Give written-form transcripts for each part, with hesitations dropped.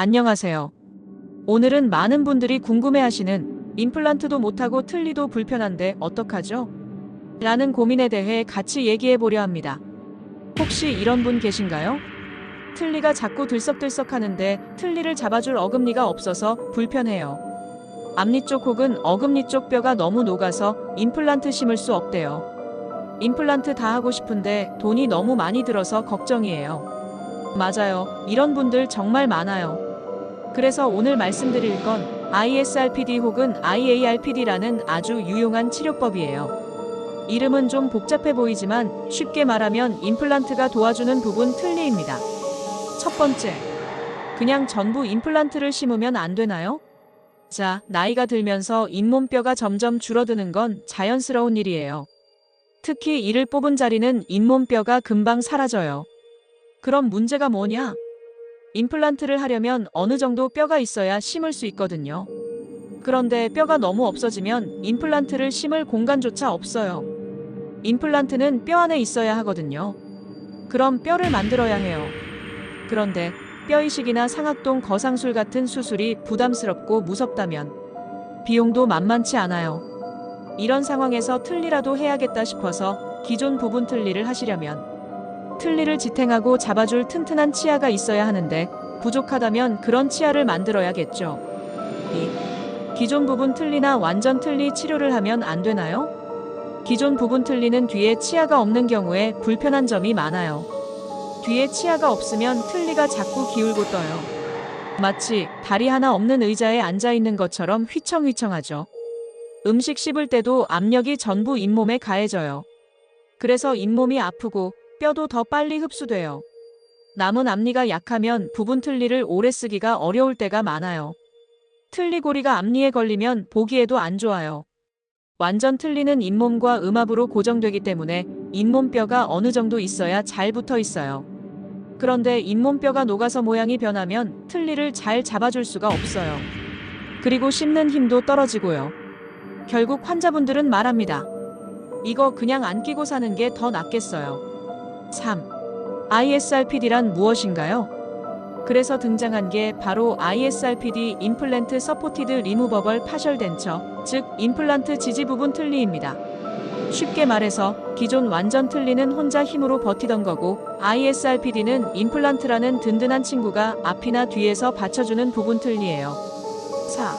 안녕하세요. 오늘은 많은 분들이 궁금해하시는 임플란트도 못하고 틀니도 불편한데 어떡하죠? 라는 고민에 대해 같이 얘기해보려 합니다. 혹시 이런 분 계신가요? 틀니가 자꾸 들썩들썩 하는데 틀니를 잡아줄 어금니가 없어서 불편해요. 앞니 쪽 혹은 어금니 쪽 뼈가 너무 녹아서 임플란트 심을 수 없대요. 임플란트 다 하고 싶은데 돈이 너무 많이 들어서 걱정이에요. 맞아요. 이런 분들 정말 많아요. 그래서 오늘 말씀드릴 건 ISRPD 혹은 IARPD라는 아주 유용한 치료법이에요. 이름은 좀 복잡해 보이지만 쉽게 말하면 임플란트가 도와주는 부분 틀니입니다. 첫 번째, 그냥 전부 임플란트를 심으면 안 되나요? 자, 나이가 들면서 잇몸뼈가 점점 줄어드는 건 자연스러운 일이에요. 특히 이를 뽑은 자리는 잇몸뼈가 금방 사라져요. 그럼 문제가 뭐냐? 임플란트를 하려면 어느 정도 뼈가 있어야 심을 수 있거든요. 그런데 뼈가 너무 없어지면 임플란트를 심을 공간조차 없어요. 임플란트는 뼈 안에 있어야 하거든요. 그럼 뼈를 만들어야 해요. 그런데 뼈 이식이나 상악동 거상술 같은 수술이 부담스럽고 무섭다면 비용도 만만치 않아요. 이런 상황에서 틀니라도 해야겠다 싶어서 기존 부분 틀니를 하시려면 틀니를 지탱하고 잡아줄 튼튼한 치아가 있어야 하는데 부족하다면 그런 치아를 만들어야겠죠. 기존 부분 틀니나 완전 틀니 치료를 하면 안 되나요? 기존 부분 틀니는 뒤에 치아가 없는 경우에 불편한 점이 많아요. 뒤에 치아가 없으면 틀니가 자꾸 기울고 떠요. 마치 다리 하나 없는 의자에 앉아 있는 것처럼 휘청휘청하죠. 음식 씹을 때도 압력이 전부 잇몸에 가해져요. 그래서 잇몸이 아프고 뼈도 더 빨리 흡수돼요. 남은 앞니가 약하면 부분 틀니를 오래 쓰기가 어려울 때가 많아요. 틀니고리가 앞니에 걸리면 보기에도 안 좋아요. 완전 틀니는 잇몸과 음압으로 고정되기 때문에 잇몸뼈가 어느 정도 있어야 잘 붙어 있어요. 그런데 잇몸뼈가 녹아서 모양이 변하면 틀니를 잘 잡아줄 수가 없어요. 그리고 씹는 힘도 떨어지고요. 결국 환자분들은 말합니다. 이거 그냥 안 끼고 사는 게 더 낫겠어요. 3. ISRPD란 무엇인가요? 그래서 등장한 게 바로 ISRPD 임플란트 서포티드 리무버벌 파셜 덴처, 즉 임플란트 지지 부분 틀니입니다. 쉽게 말해서 기존 완전 틀니는 혼자 힘으로 버티던 거고 ISRPD는 임플란트라는 든든한 친구가 앞이나 뒤에서 받쳐주는 부분 틀니예요. 4.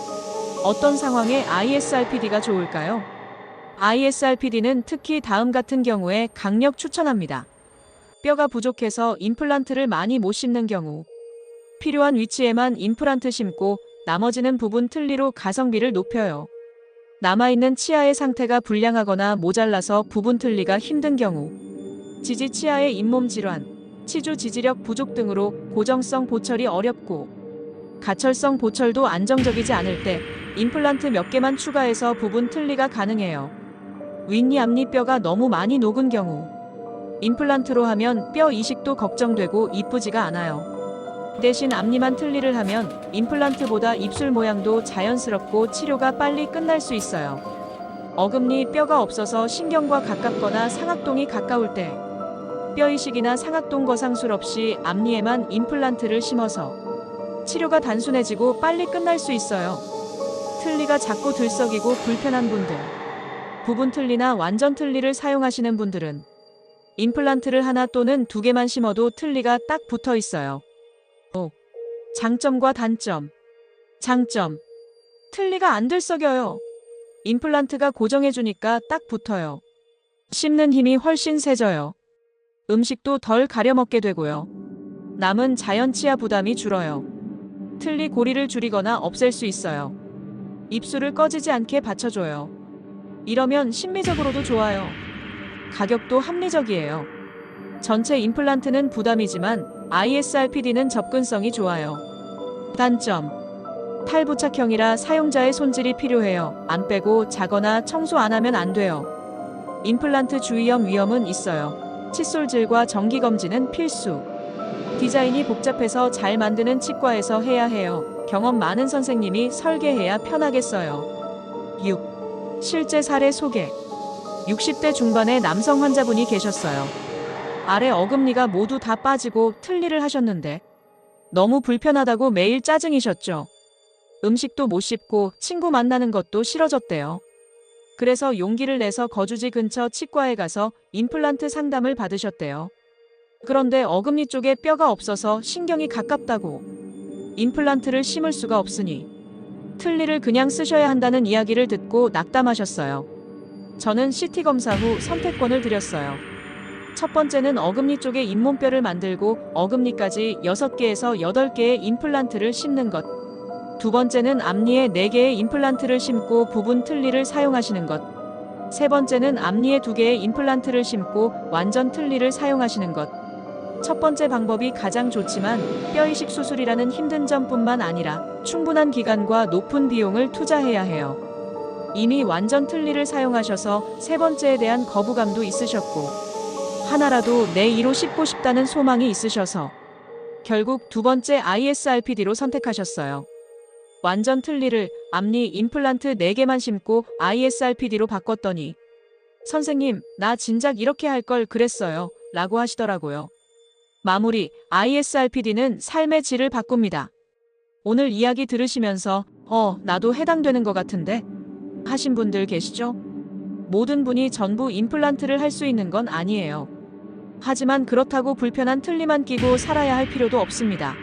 어떤 상황에 ISRPD가 좋을까요? ISRPD는 특히 다음 같은 경우에 강력 추천합니다. 뼈가 부족해서 임플란트를 많이 못 심는 경우, 필요한 위치에만 임플란트 심고 나머지는 부분 틀니로 가성비를 높여요. 남아있는 치아의 상태가 불량하거나 모자라서 부분 틀니가 힘든 경우, 지지 치아의 잇몸 질환, 치주 지지력 부족 등으로 고정성 보철이 어렵고 가철성 보철도 안정적이지 않을 때 임플란트 몇 개만 추가해서 부분 틀니가 가능해요. 윗니 앞니 뼈가 너무 많이 녹은 경우, 임플란트로 하면 뼈 이식도 걱정되고 이쁘지가 않아요. 대신 앞니만 틀니를 하면 임플란트보다 입술 모양도 자연스럽고 치료가 빨리 끝날 수 있어요. 어금니 뼈가 없어서 신경과 가깝거나 상악동이 가까울 때 뼈 이식이나 상악동 거상술 없이 앞니에만 임플란트를 심어서 치료가 단순해지고 빨리 끝날 수 있어요. 틀니가 자꾸 들썩이고 불편한 분들, 부분 틀니나 완전 틀니를 사용하시는 분들은 임플란트를 하나 또는 두 개만 심어도 틀니가 딱 붙어 있어요. 5. 장점과 단점. 장점. 틀니가 안 들썩여요. 임플란트가 고정해주니까 딱 붙어요. 씹는 힘이 훨씬 세져요. 음식도 덜 가려 먹게 되고요. 남은 자연 치아 부담이 줄어요. 틀니 고리를 줄이거나 없앨 수 있어요. 입술을 꺼지지 않게 받쳐줘요. 이러면 심미적으로도 좋아요. 가격도 합리적이에요. 전체 임플란트는 부담이지만 ISRPD는 접근성이 좋아요. 단점. 탈부착형이라 사용자의 손질이 필요해요. 안 빼고 자거나 청소 안 하면 안 돼요. 임플란트 주위염 위험은 있어요. 칫솔질과 정기검진은 필수. 디자인이 복잡해서 잘 만드는 치과에서 해야 해요. 경험 많은 선생님이 설계해야 편하겠어요. 6. 실제 사례 소개. 60대 중반의 남성 환자분이 계셨어요. 아래 어금니가 모두 다 빠지고 틀니를 하셨는데 너무 불편하다고 매일 짜증이셨죠. 음식도 못 씹고 친구 만나는 것도 싫어졌대요. 그래서 용기를 내서 거주지 근처 치과에 가서 임플란트 상담을 받으셨대요. 그런데 어금니 쪽에 뼈가 없어서 신경이 가깝다고 임플란트를 심을 수가 없으니 틀니를 그냥 쓰셔야 한다는 이야기를 듣고 낙담하셨어요. 저는 CT 검사 후 선택권을 드렸어요. 첫 번째는 어금니 쪽에 잇몸뼈를 만들고 어금니까지 6개에서 8개의 임플란트를 심는 것. 두 번째는 앞니에 4개의 임플란트를 심고 부분 틀니를 사용하시는 것. 세 번째는 앞니에 2개의 임플란트를 심고 완전 틀니를 사용하시는 것. 첫 번째 방법이 가장 좋지만 뼈 이식 수술이라는 힘든 점뿐만 아니라 충분한 기간과 높은 비용을 투자해야 해요. 이미 완전 틀니를 사용하셔서 세 번째에 대한 거부감도 있으셨고 하나라도 내 이로 씹고 싶다는 소망이 있으셔서 결국 두 번째 ISRPD로 선택하셨어요. 완전 틀니를 앞니 임플란트 4개만 심고 ISRPD로 바꿨더니 선생님, 나 진작 이렇게 할 걸 그랬어요. 라고 하시더라고요. 마무리, ISRPD는 삶의 질을 바꿉니다. 오늘 이야기 들으시면서 나도 해당되는 것 같은데 하신 분들 계시죠? 모든 분이 전부 임플란트를 할 수 있는 건 아니에요. 하지만 그렇다고 불편한 틀니만 끼고 살아야 할 필요도 없습니다.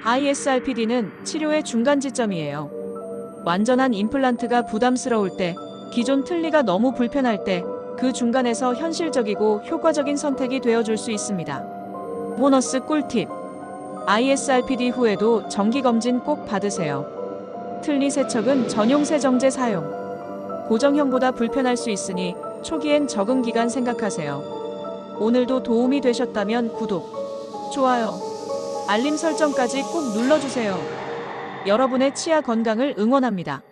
ISRPD는 치료의 중간 지점이에요. 완전한 임플란트가 부담스러울 때, 기존 틀니가 너무 불편할 때, 그 중간에서 현실적이고 효과적인 선택이 되어줄 수 있습니다. 보너스 꿀팁. ISRPD 후에도 정기검진 꼭 받으세요. 틀니 세척은 전용 세정제 사용. 고정형보다 불편할 수 있으니 초기엔 적응 기간 생각하세요. 오늘도 도움이 되셨다면 구독, 좋아요, 알림 설정까지 꼭 눌러주세요. 여러분의 치아 건강을 응원합니다.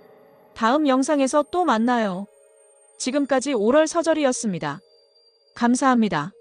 다음 영상에서 또 만나요. 지금까지 오럴 서절이었습니다. 감사합니다.